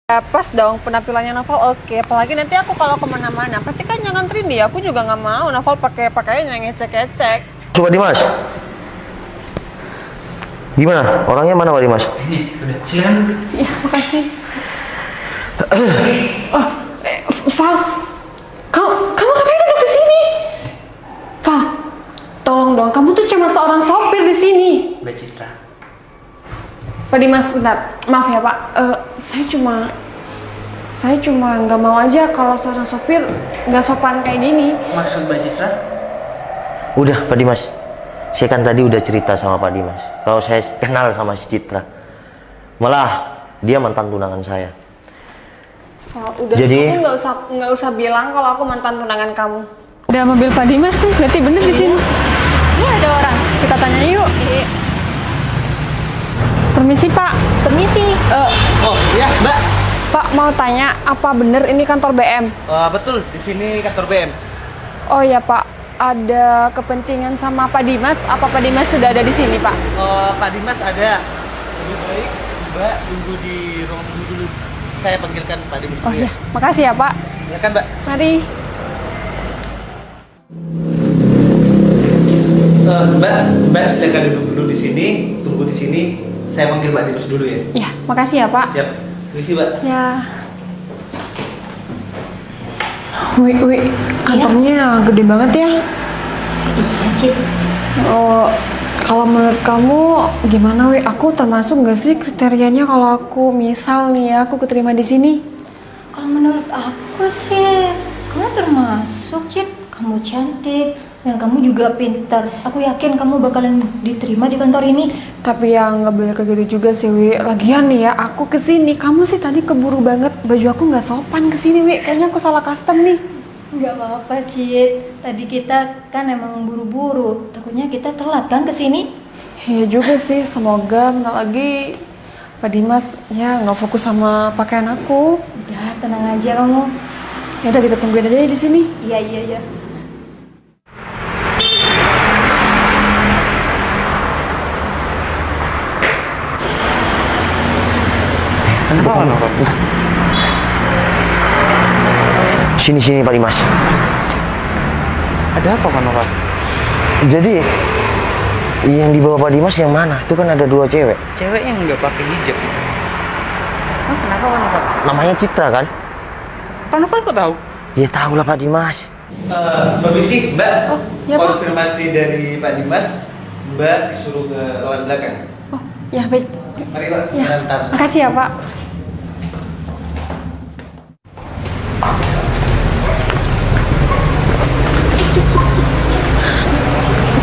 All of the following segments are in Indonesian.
Ya, pas dong penampilannya Novel oke. Apalagi nanti aku kalau kemana-mana, pasti kan jangan nganterin dia. Aku juga nggak mau Novel pakai pakaian yang ngecek-ngecek. Coba Dimas. Gimana? Orangnya mana Pak Dimas? Ini udah silakan. Ya, makasih. Val, kamu ngapain ada di sini? Val, tolong dong, kamu tuh cuma seorang sopir di sini. Mbak Citra. Pak Dimas, bentar. Maaf ya Pak, saya cuma nggak mau aja kalau seorang sopir nggak sopan kayak gini. Maksud Mbak Citra? Udah Pak Dimas. Saya kan tadi udah cerita sama Pak Dimas kalau saya kenal sama si Citra. Malah dia mantan tunangan saya. Oh, udah, Jadi- kamu nggak usah bilang kalau aku mantan tunangan kamu. Ada mobil Pak Dimas tuh, berarti bener di sini. Ini ada orang. Kita tanya yuk. Permisi Pak. Permisi. Oh iya Mbak. Pak mau tanya apa bener ini kantor BM? Betul di sini kantor BM. Oh ya Pak, ada kepentingan sama Pak Dimas. Apa Pak Dimas sudah ada di sini Pak? Pak Dimas ada. Lebih baik Mbak tunggu di ruang tunggu dulu. Saya panggilkan Pak Dimas. Oh ya, makasih ya Pak. Ya kan Mbak. Mari. Mbak silakan duduk dulu di sini. Tunggu di sini. Saya panggil Pak Dimas dulu ya. Ya, makasih ya Pak. Siap. Misi Mbak. Ya. Wih, kantornya gede banget ya. Iya, Cip. Oh, kalau menurut kamu gimana, Wi? Aku termasuk nggak sih kriterianya kalau aku misal nih ya, aku keterima di sini? Kalau menurut aku sih, kamu termasuk, Cip. Kamu cantik dan kamu juga pintar. Aku yakin kamu bakalan diterima di kantor ini. Tapi ya nggak boleh kayak gitu juga sih, Wi. Lagian nih ya, aku kesini. Kamu sih tadi keburu banget. Baju aku nggak sopan kesini, Wi. Kayaknya aku salah custom nih. Nggak apa-apa, Cip. Tadi kita kan emang buru-buru. Takutnya kita telat kan kesini. Iya juga sih. Semoga bentar lagi Pak Dimas ya nggak fokus sama pakaian aku. Udah, tenang aja kamu. Ya udah kita tungguin aja ya di sini. Iya. Sini Pak Dimas. Ada apa Pak Novel? Jadi yang dibawa Pak Dimas yang mana? Itu kan ada dua cewek. Cewek yang nggak pakai hijab. Oh, kenapa Pak Novel? Namanya Citra kan? Pak Novel kok tahu? Ya tahu lah Pak Dimas. Permisi Mbak. Oh, ya, Pak. Konfirmasi dari Pak Dimas. Mbak disuruh ke ruangan belakang. Oh, ya baik. Mari Pak. Ya, Sebentar. makasih ya Pak.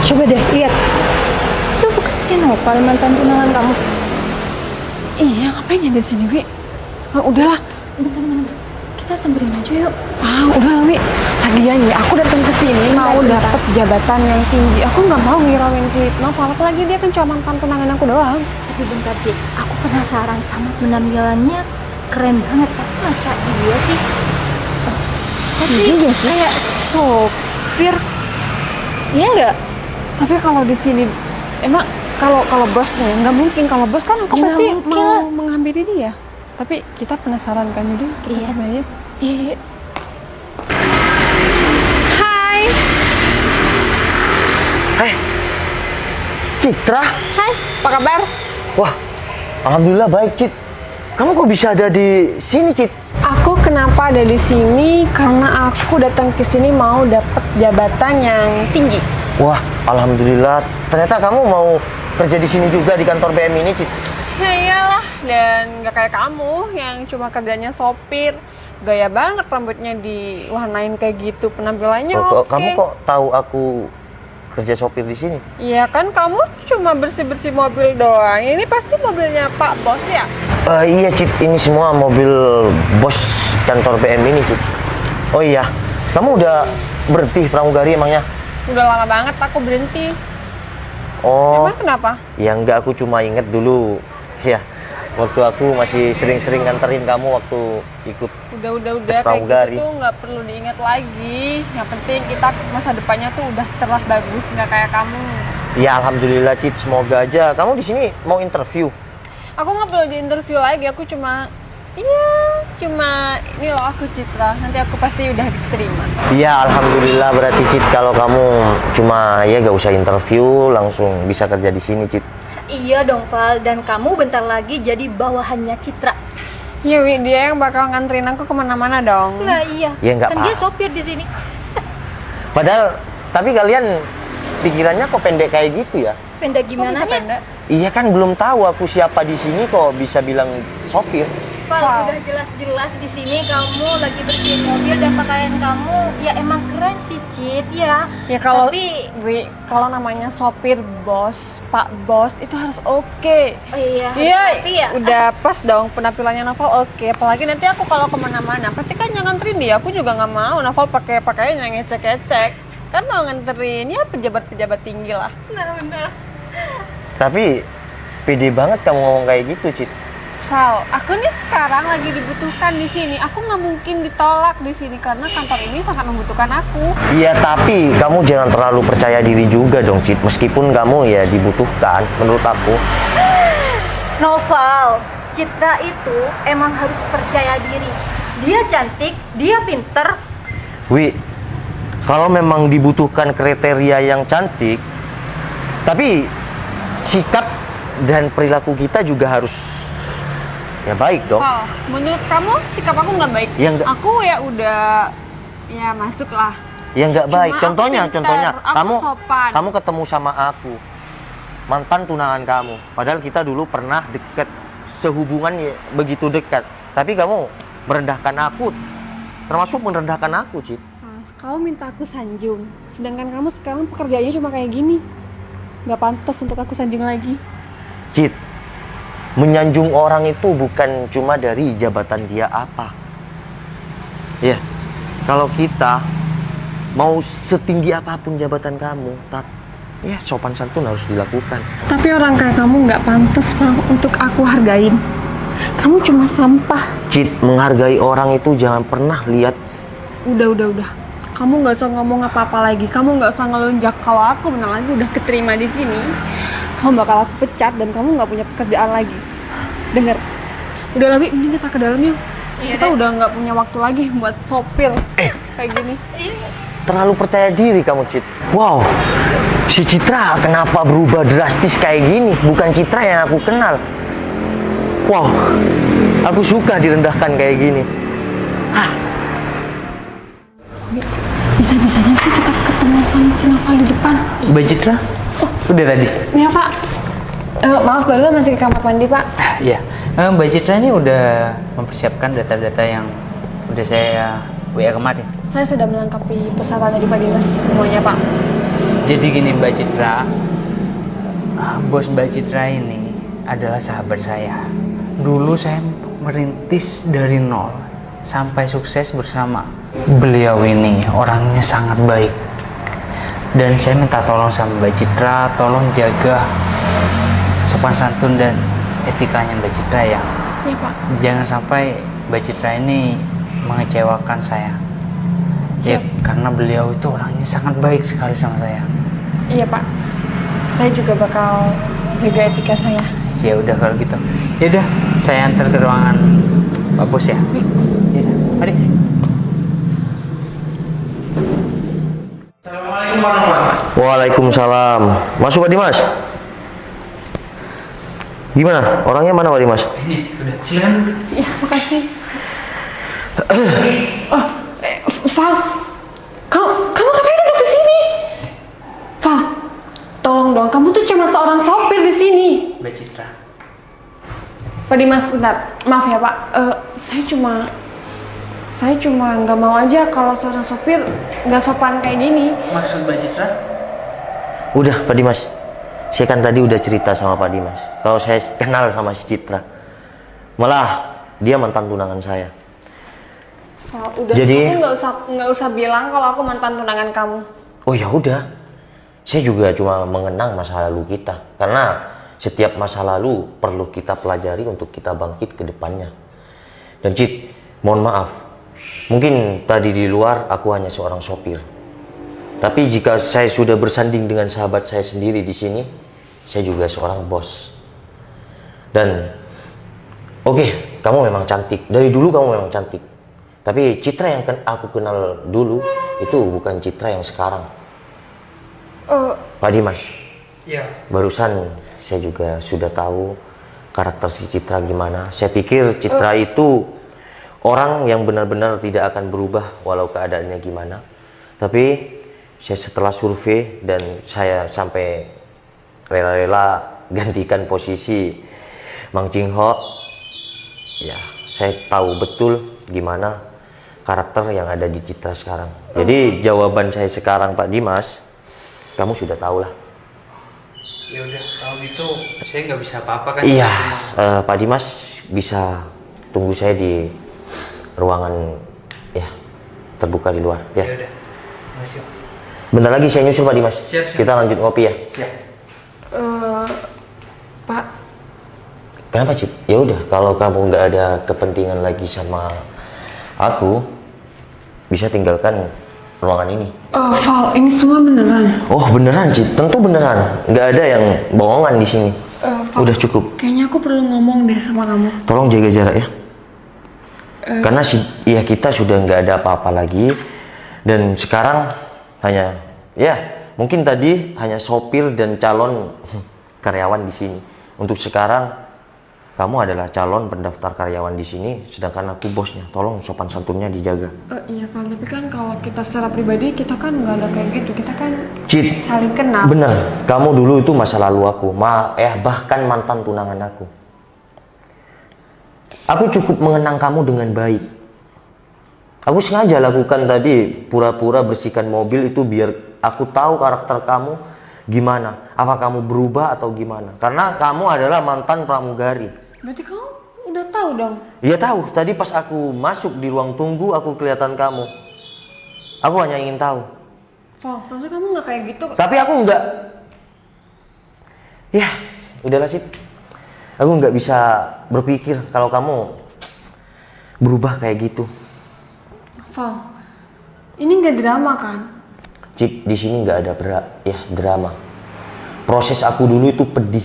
Coba deh, lihat. Itu bukan si Noval, mantan tunangan kamu. Iya, ngapain ya di sini, Wi? Udahlah. Bentar. Kita samperin aja yuk. Udahlah, Wi. Lagian ya, aku datang ke sini mau dapat jabatan yang tinggi. Aku nggak mau ngirauin si Noval, apalagi dia kan cuma mantan tunangan aku doang. Tapi bentar, Cip. Aku penasaran sama penampilannya. Keren banget. Tapi masa iya sih? Tapi Iya sih. kayak sopir. Iya nggak? Tapi kalau di sini emang kalau bosnya ya nggak mungkin. Kalau bos kan aku Ya, nggak pasti mungkin mau lah. menghampiri dia. Tapi kita penasaran kan, jadi kita Iya. sampai aja. Iya. Hai. Hai, Citra. Hai, apa kabar? Wah, alhamdulillah baik Cit. Kamu kok bisa ada di sini Cit? Aku kenapa ada di sini? Karena aku datang ke sini mau dapat jabatan yang tinggi. Wah, alhamdulillah. Ternyata kamu mau kerja di sini juga di kantor BM ini Cit. Ya iyalah, dan gak kayak kamu yang cuma kerjanya sopir. Gaya banget rambutnya diwarnain kayak gitu, penampilannya oke. Kamu kok tahu aku kerja sopir di sini? Iya kan, kamu cuma bersih-bersih mobil doang. Ini pasti mobilnya Pak Bos ya? Iya Cit, ini semua mobil bos kantor BM ini Cit. Oh iya, kamu udah berhenti pramugari emangnya? Udah lama banget aku berhenti. Oh, Emang kenapa? ya enggak, aku cuma inget dulu. Ya, waktu aku masih sering-sering nganterin kamu waktu ikut. Udah Tes kayak pramugari. gitu tuh nggak perlu diingat lagi. Yang penting kita masa depannya tuh udah cerah bagus, nggak kayak kamu. Ya alhamdulillah Cit, semoga aja. Kamu di sini mau interview? Aku nggak perlu di interview lagi, aku cuma iya cuma ini loh aku Citra, nanti aku pasti udah diterima. Iya, alhamdulillah berarti Cit kalau kamu cuma ya gak usah interview langsung bisa kerja di sini Cit. Iya dong Val, dan kamu bentar lagi jadi bawahannya Citra. Iya Wi, dia yang bakal nganterin aku kemana-mana dong. Nah iya, Ya, nggak kan dia apa. sopir di sini. Padahal tapi kalian pikirannya kok pendek kayak gitu ya? Pendek Kok bisa gimana pendek? Iya kan belum tahu aku siapa di sini kok bisa bilang sopir. Val, Wow. udah jelas-jelas di sini kamu lagi bersihin mobil dan pakaian kamu ya emang keren sih Cit ya. Ya kalau Tapi Wi, kalau namanya sopir bos, Pak Bos itu harus oke. oh iya, Iya, tapi ya. udah pas dong penampilannya Novel oke. Apalagi nanti aku kalau kemana-mana, pasti kan yang nganterin dia. Aku juga nggak mau Novel pakai pakaian yang ngecek-ngecek. Kan mau nganterin ya pejabat-pejabat tinggi lah. Nah, benar. Tapi pede banget kamu ngomong kayak gitu Cit. Val, aku nih sekarang lagi dibutuhkan di sini. Aku nggak mungkin ditolak di sini karena kantor ini sangat membutuhkan aku. Iya tapi kamu jangan terlalu percaya diri juga dong Cit. Meskipun kamu ya dibutuhkan menurut aku. Noval, Citra itu emang harus percaya diri. Dia cantik, dia pinter. Wi, kalau memang dibutuhkan kriteria yang cantik, tapi sikap dan perilaku kita juga harus ya baik dong. Val, menurut kamu sikap aku nggak baik? Ya, nggak. Aku ya udah ya masuk lah. Ya nggak Cuma baik. aku Contohnya, pintar, aku kamu sopan. kamu ketemu sama aku, mantan tunangan kamu. Padahal kita dulu pernah deket, sehubungan ya, begitu dekat. Tapi kamu merendahkan aku, termasuk merendahkan aku, Cit. Kamu minta aku sanjung, sedangkan kamu sekarang pekerjaannya cuma kayak gini. Nggak pantas untuk aku sanjung lagi. Cit, menyanjung orang itu bukan cuma dari jabatan dia apa. Ya, kalau kita mau setinggi apapun jabatan kamu, ya sopan santun harus dilakukan. Tapi orang kayak kamu nggak pantas Val, untuk aku hargain. Kamu cuma sampah. Cit, menghargai orang itu jangan pernah lihat. Udah. Kamu nggak usah ngomong apa-apa lagi. Kamu nggak usah ngelunjak. Kalau aku bentar lagi udah keterima di sini, kamu bakal aku pecat dan kamu nggak punya pekerjaan lagi. Dengar. Udah lebih, mending kita ke dalam yuk. Kita udah nggak punya waktu lagi buat sopir kayak gini. Terlalu percaya diri kamu, Cit. Wow, si Citra kenapa berubah drastis kayak gini? Bukan Citra yang aku kenal. Wow, aku suka direndahkan kayak gini. Bisa-bisanya sih kita ketemu sama si Noval di depan. Mbak Citra? Udah tadi? Iya Pak. Maaf baru masih ke kamar mandi Pak. Iya. Mbak Citra ini udah mempersiapkan data-data yang udah saya WA kemarin. Saya sudah melengkapi persyaratan dari Pak Dimas semuanya Pak. Jadi gini Mbak Citra, bos Mbak Citra ini adalah sahabat saya. Dulu saya merintis dari nol sampai sukses bersama. Beliau ini orangnya sangat baik. Dan saya minta tolong sama Mbak Citra, tolong jaga sopan santun dan etikanya Mbak Citra ya. Iya Pak. Jangan sampai Mbak Citra ini mengecewakan saya. Ya, karena beliau itu orangnya sangat baik sekali sama saya. Iya Pak. Saya juga bakal jaga etika saya. Ya udah kalau gitu. Ya udah, saya antar ke ruangan Pak Bos ya. Ya udah, mari. Assalamualaikum warahmatullahi. Waalaikumsalam. Masuk Pak Dimas. Gimana? Orangnya mana Pak Dimas? Ini udah, silakan. Ya, makasih. Val, kamu ngapain duduk di sini? Val, tolong dong, kamu tuh cuma seorang sopir di sini. Mbak Citra. Pak Dimas, bentar, maaf ya Pak. Saya cuma nggak mau aja kalau seorang sopir nggak sopan kayak gini. Maksud Mbak Citra? Udah Pak Dimas. Saya kan tadi udah cerita sama Pak Dimas. Kalau saya kenal sama si Citra. Malah dia mantan tunangan saya. Val, udah, Jadi- kamu nggak usah bilang kalau aku mantan tunangan kamu. Oh ya udah. Saya juga cuma mengenang masa lalu kita. Karena setiap masa lalu perlu kita pelajari untuk kita bangkit ke depannya. Dan Cit, mohon maaf. Mungkin tadi di luar aku hanya seorang sopir. Tapi jika saya sudah bersanding dengan sahabat saya sendiri di sini, saya juga seorang bos. Dan oke, kamu memang cantik. Dari dulu kamu memang cantik. Tapi Citra yang aku kenal dulu itu bukan Citra yang sekarang. Pak Dimas. Iya. Barusan saya juga sudah tahu karakter si Citra gimana. Saya pikir Citra itu orang yang benar-benar tidak akan berubah walau keadaannya gimana. Tapi saya setelah survei dan saya sampai rela-rela gantikan posisi Mang Jingho, ya saya tahu betul gimana karakter yang ada di Citra sekarang. Jadi jawaban saya sekarang Pak Dimas, kamu sudah tahu lah. Ya udah, kalau gitu saya nggak bisa apa-apa kan? Iya, Pak Dimas bisa tunggu saya di ruangan ya terbuka di luar. Ya Ya. udah, makasih. Bentar lagi saya nyusul Pak Dimas. Siap. Kita lanjut ngopi ya. Siap. Pak, Kenapa Cip? Ya udah, kalau kamu nggak ada kepentingan lagi sama aku, bisa tinggalkan ruangan ini. Val, ini semua beneran. Oh beneran Cip, tentu beneran. Nggak ada yang bohongan di sini. Val, Udah cukup. kayaknya aku perlu ngomong deh sama kamu. Tolong jaga jarak ya. Karena ya kita sudah nggak ada apa-apa lagi, dan sekarang hanya ya mungkin tadi hanya sopir dan calon karyawan di sini. Untuk sekarang kamu adalah calon pendaftar karyawan di sini, sedangkan aku bosnya. Tolong sopan santunnya dijaga. Iya Val, tapi kan kalau kita secara pribadi kita kan nggak ada kayak gitu. Kita kan Cid, saling kenal. bener. Kamu dulu itu masa lalu aku, bahkan mantan tunangan aku. Aku cukup mengenang kamu dengan baik. Aku sengaja lakukan tadi pura-pura bersihkan mobil itu biar aku tahu karakter kamu gimana. Apa kamu berubah atau gimana? Karena kamu adalah mantan pramugari. Berarti kamu udah tahu dong. Iya tahu. Tadi pas aku masuk di ruang tunggu aku kelihatan kamu. Aku hanya ingin tahu. Val, seharusnya kamu nggak kayak gitu. Tapi aku nggak. Ya, udahlah sih. Aku nggak bisa berpikir kalau kamu berubah kayak gitu. Val, ini nggak drama kan? Cik, di sini nggak ada drama. Proses aku dulu itu pedih.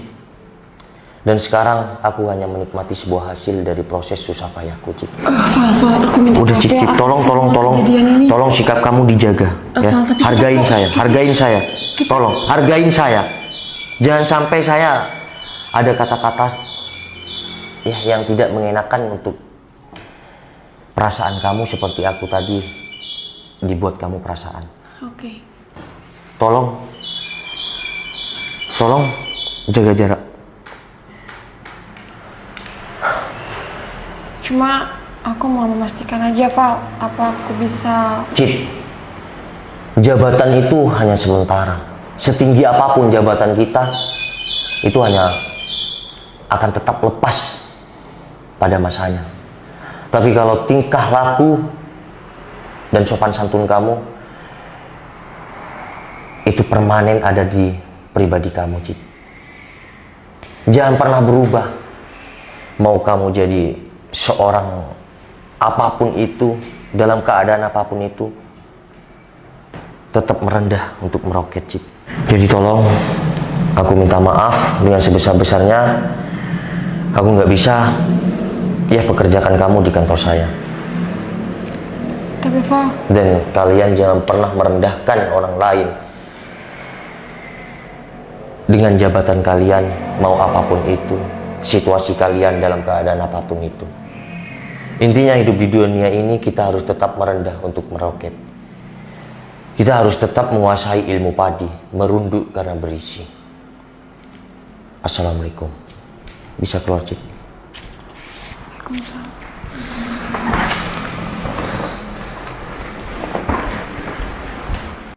Dan sekarang aku hanya menikmati sebuah hasil dari proses susah payahku, Cik. Val, aku minta Udah maaf Cik, ya, tolong, kejadian ini. tolong sikap kamu dijaga. Ya. Val, tapi Hargain saya, hargain saya. kita- Tolong, hargain saya. Jangan sampai saya ada kata-kata ya yang tidak mengenakan untuk perasaan kamu seperti aku tadi dibuat kamu perasaan. Oke. Tolong jaga jarak. Cuma aku mau memastikan aja Val, apa aku bisa. Cid, jabatan itu hanya sementara. Setinggi apapun jabatan kita, itu hanya akan tetap lepas pada masanya. Tapi kalau tingkah laku dan sopan santun kamu, itu permanen ada di pribadi kamu, Cid. Jangan pernah berubah. Mau kamu jadi seorang apapun itu, dalam keadaan apapun itu, tetap merendah untuk meroket, Cid. Jadi tolong, aku minta maaf dengan sebesar-besarnya. Aku nggak bisa ya pekerjakan kamu di kantor saya. Tapi Val, Dan kalian jangan pernah merendahkan orang lain dengan jabatan kalian, mau apapun itu, situasi kalian dalam keadaan apapun itu. Intinya hidup di dunia ini kita harus tetap merendah untuk meroket. Kita harus tetap menguasai ilmu padi, merunduk karena berisi. Assalamualaikum. Bisa keluar, Cik. Waalaikumsalam.